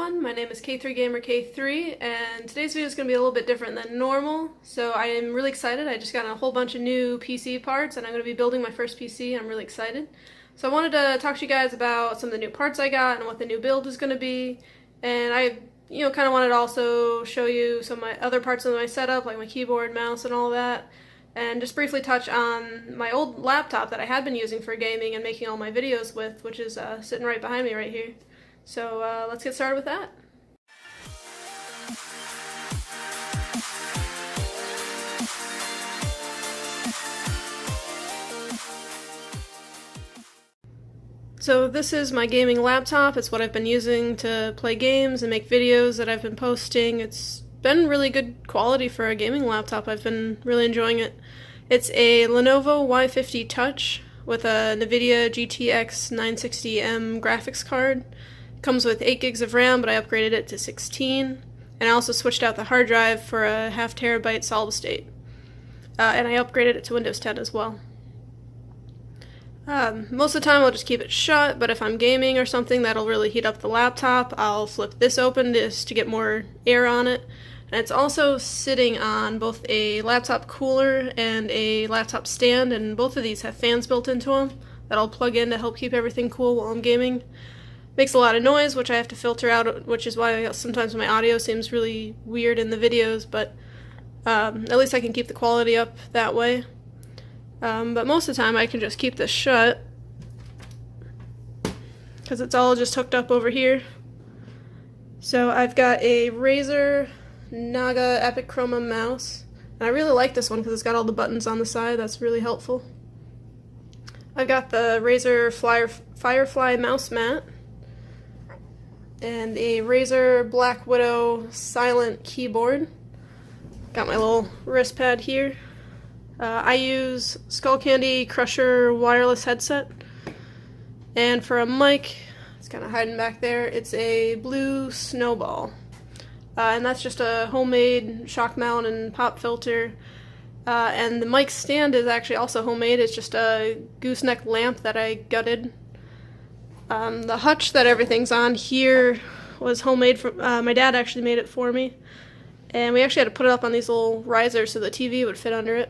everyone, my name is K3GamerK3, and today's video is going to be a little bit different than normal. So I am really excited. I just got a whole bunch of new PC parts and I'm going to be building my first PC. I'm really excited. So I wanted to talk to you guys about some of the new parts I got and what the new build is going to be. And I kind of wanted to also show you some of my other parts of my setup, like my keyboard, mouse, and all that. And just briefly touch on my old laptop that I had been using for gaming and making all my videos with, which is sitting right behind me right here. So let's get started with that. So this is my gaming laptop. It's what I've been using to play games and make videos that I've been posting. It's been really good quality for a gaming laptop. I've been really enjoying it. It's a Lenovo Y50 Touch with a NVIDIA GTX 960M graphics card. Comes with 8 gigs of RAM, but I upgraded it to 16. And I also switched out the hard drive for a 1/2 terabyte solid state. And I upgraded it to Windows 10 as well. Most of the time I'll just keep it shut, but if I'm gaming or something that'll really heat up the laptop, I'll flip this open just to get more air on it. And it's also sitting on both a laptop cooler and a laptop stand, and both of these have fans built into them that I'll plug in to help keep everything cool while I'm gaming. Makes a lot of noise, which I have to filter out, which is why sometimes my audio seems really weird in the videos, but at least I can keep the quality up that way. But most of the time I can just keep this shut because it's all just hooked up over here. So I've got a Razer Naga Epic Chroma mouse, and I really like this one because it's got all the buttons on the side. That's really helpful. I've got the Razer Firefly mouse mat and a Razer Black Widow silent keyboard. Got my little wrist pad here. I use Skullcandy Crusher wireless headset, and for a mic, it's kind of hiding back there, it's a Blue Snowball, and that's just a homemade shock mount and pop filter, and the mic stand is actually also homemade. It's just a gooseneck lamp that I gutted. The hutch that everything's on here was homemade. My dad actually made it for me, and we actually had to put it up on these little risers so the TV would fit under it.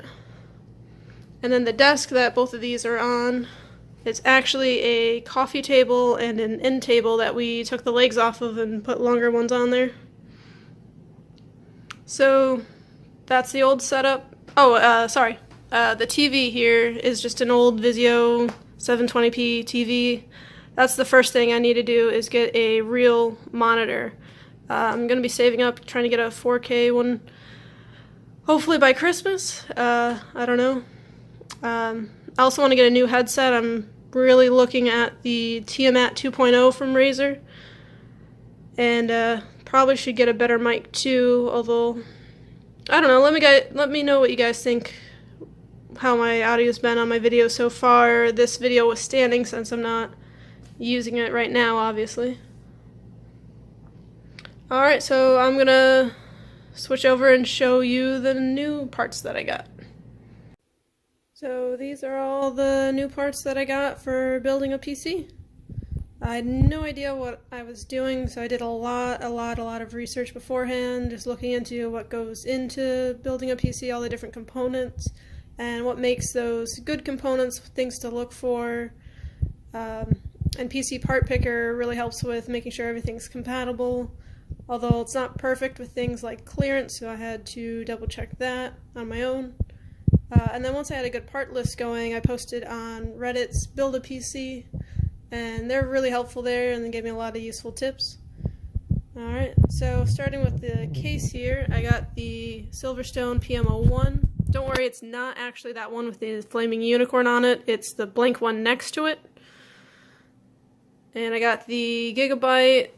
And then the desk that both of these are on, it's actually a coffee table and an end table that we took the legs off of and put longer ones on there. So that's the old setup. Oh, sorry. The TV here is just an old Vizio 720p TV. That's the first thing I need to do, is get a real monitor. I'm going to be saving up, trying to get a 4K one, hopefully by Christmas. I don't know. I also want to get a new headset. I'm really looking at the Tiamat 2.0 from Razer, and probably should get a better mic too, although I don't know. Let me know what you guys think, how my audio's been on my video so far. This video was standing since I'm not using it right now, obviously. Alright, so I'm gonna switch over and show you the new parts that I got. So these are all the new parts that I got for building a PC. I had no idea what I was doing, so I did a lot of research beforehand, just looking into what goes into building a PC, all the different components, and what makes those good components, things to look for. And PC Part Picker really helps with making sure everything's compatible, although it's not perfect with things like clearance, so I had to double check that on my own. And then once I had a good part list going, I posted on Reddit's Build a PC, and they're really helpful there, and they gave me a lot of useful tips. Alright, so starting with the case here, I got the SilverStone PM01. Don't worry, it's not actually that one with the flaming unicorn on it, it's the blank one next to it. And I got the GIGABYTE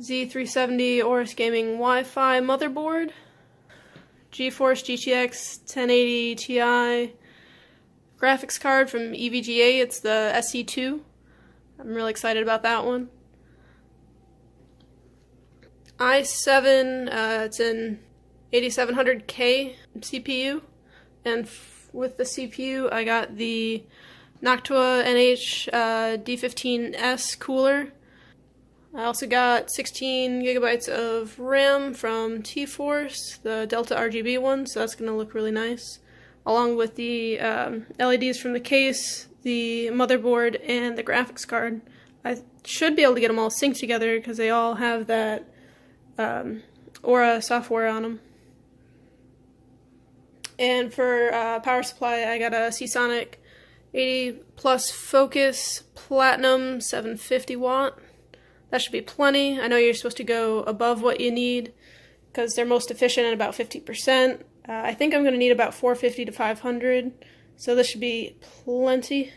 Z370 AORUS Gaming Wi-Fi motherboard, GeForce GTX 1080 Ti graphics card from EVGA. It's the SE2. I'm really excited about that one. i7, it's an 8700K CPU, and with the CPU I got the Noctua NH D15S cooler. I also got 16 gigabytes of RAM from T-Force, the Delta RGB one, so that's going to look really nice. Along with the LEDs from the case, the motherboard, and the graphics card. I should be able to get them all synced together because they all have that AORUS software on them. And for power supply, I got a Seasonic 80 plus focus platinum 750 watt. That should be plenty. I know you're supposed to go above what you need because they're most efficient at about 50%. I think I'm going to need about 450 to 500, so this should be plenty.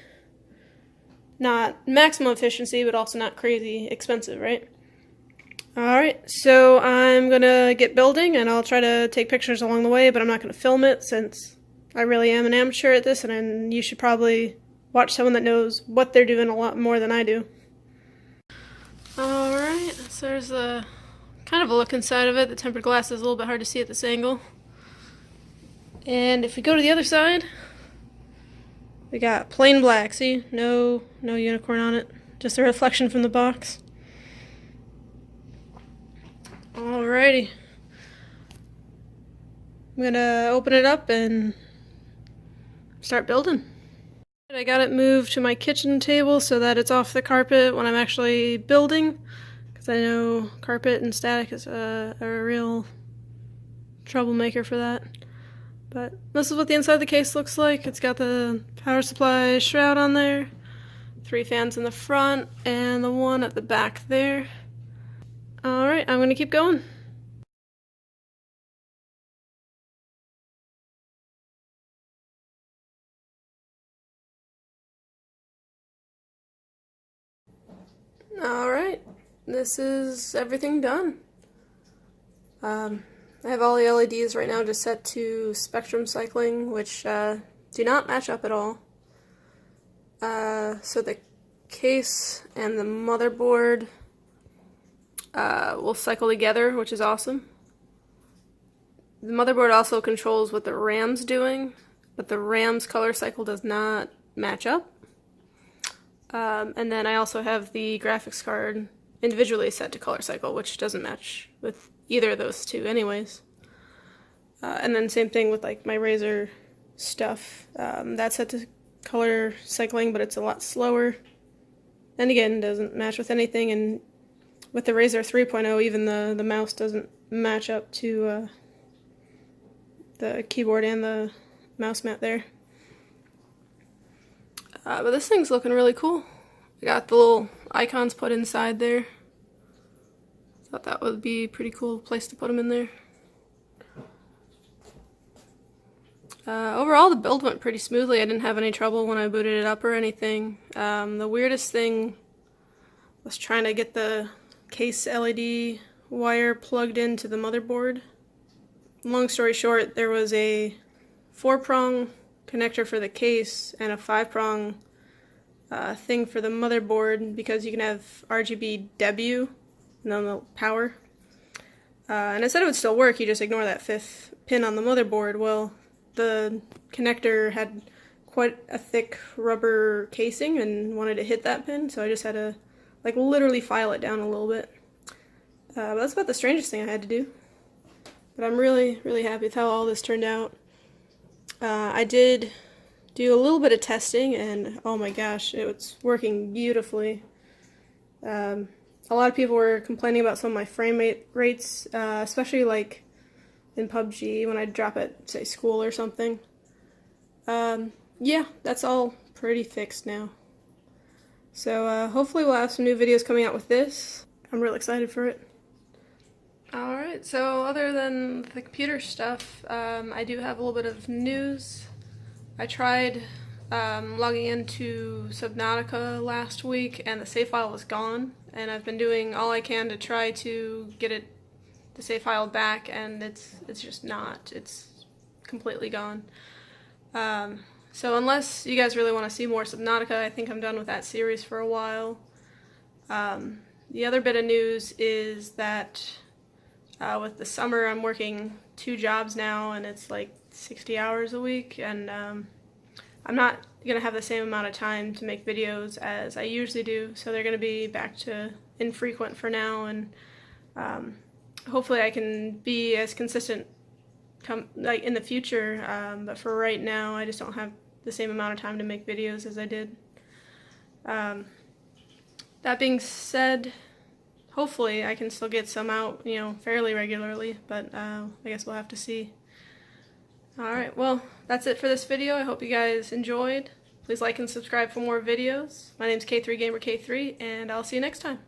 Not maximum efficiency, but also not crazy expensive, right? Alright, so I'm going to get building, and I'll try to take pictures along the way, but I'm not going to film it since I really am an amateur at this, and you should probably watch someone that knows what they're doing a lot more than I do. Alright, so there's a kind of a look inside of it. The tempered glass is a little bit hard to see at this angle. And if we go to the other side, we got plain black. See? No unicorn on it. Just a reflection from the box. Alrighty. I'm gonna open it up and start building. I got it moved to my kitchen table so that it's off the carpet when I'm actually building, because I know carpet and static is a real troublemaker for that. But this is what the inside of the case looks like. It's got the power supply shroud on there, 3 fans in the front, and the one at the back there. Alright, I'm gonna keep going. Alright, this is everything done. I have all the LEDs right now just set to spectrum cycling, which do not match up at all. So the case and the motherboard will cycle together, which is awesome. The motherboard also controls what the RAM's doing, but the RAM's color cycle does not match up. And then I also have the graphics card individually set to color cycle, which doesn't match with either of those two anyways. And then same thing with like my Razer stuff. That's set to color cycling, but it's a lot slower. And again, doesn't match with anything. And with the Razer 3.0, even the mouse doesn't match up to the keyboard and the mouse mat there. But this thing's looking really cool. I got the little icons put inside there. Thought that would be a pretty cool place to put them in there. Overall, the build went pretty smoothly. I didn't have any trouble when I booted it up or anything. The weirdest thing was trying to get the case LED wire plugged into the motherboard. Long story short, there was a 4-prong connector for the case and a 5-prong thing for the motherboard, because you can have RGB W and then the power. And it said it would still work, you just ignore that 5th pin on the motherboard. Well, the connector had quite a thick rubber casing and wanted to hit that pin, so I just had to like literally file it down a little bit. But that's about the strangest thing I had to do. But I'm really, really happy with how all this turned out. I did do a little bit of testing, and oh my gosh, it was working beautifully. A lot of people were complaining about some of my frame rates, especially like in PUBG when I drop at, say, school or something. Yeah, that's all pretty fixed now. So hopefully we'll have some new videos coming out with this. I'm real excited for it. Alright, so other than the computer stuff, I do have a little bit of news. I tried logging into Subnautica last week and the save file was gone, and I've been doing all I can to try to get the save file back, and it's just not. It's completely gone. So unless you guys really want to see more Subnautica, I think I'm done with that series for a while. The other bit of news is that with the summer I'm working 2 jobs now, and it's like 60 hours a week, and I'm not going to have the same amount of time to make videos as I usually do, so they're going to be back to infrequent for now, and hopefully I can be as consistent like in the future, but for right now I just don't have the same amount of time to make videos as I did. That being said, hopefully I can still get some out, you know, fairly regularly, but I guess we'll have to see. Alright, well, that's it for this video. I hope you guys enjoyed. Please like and subscribe for more videos. My name's K3Gamer K3, and I'll see you next time.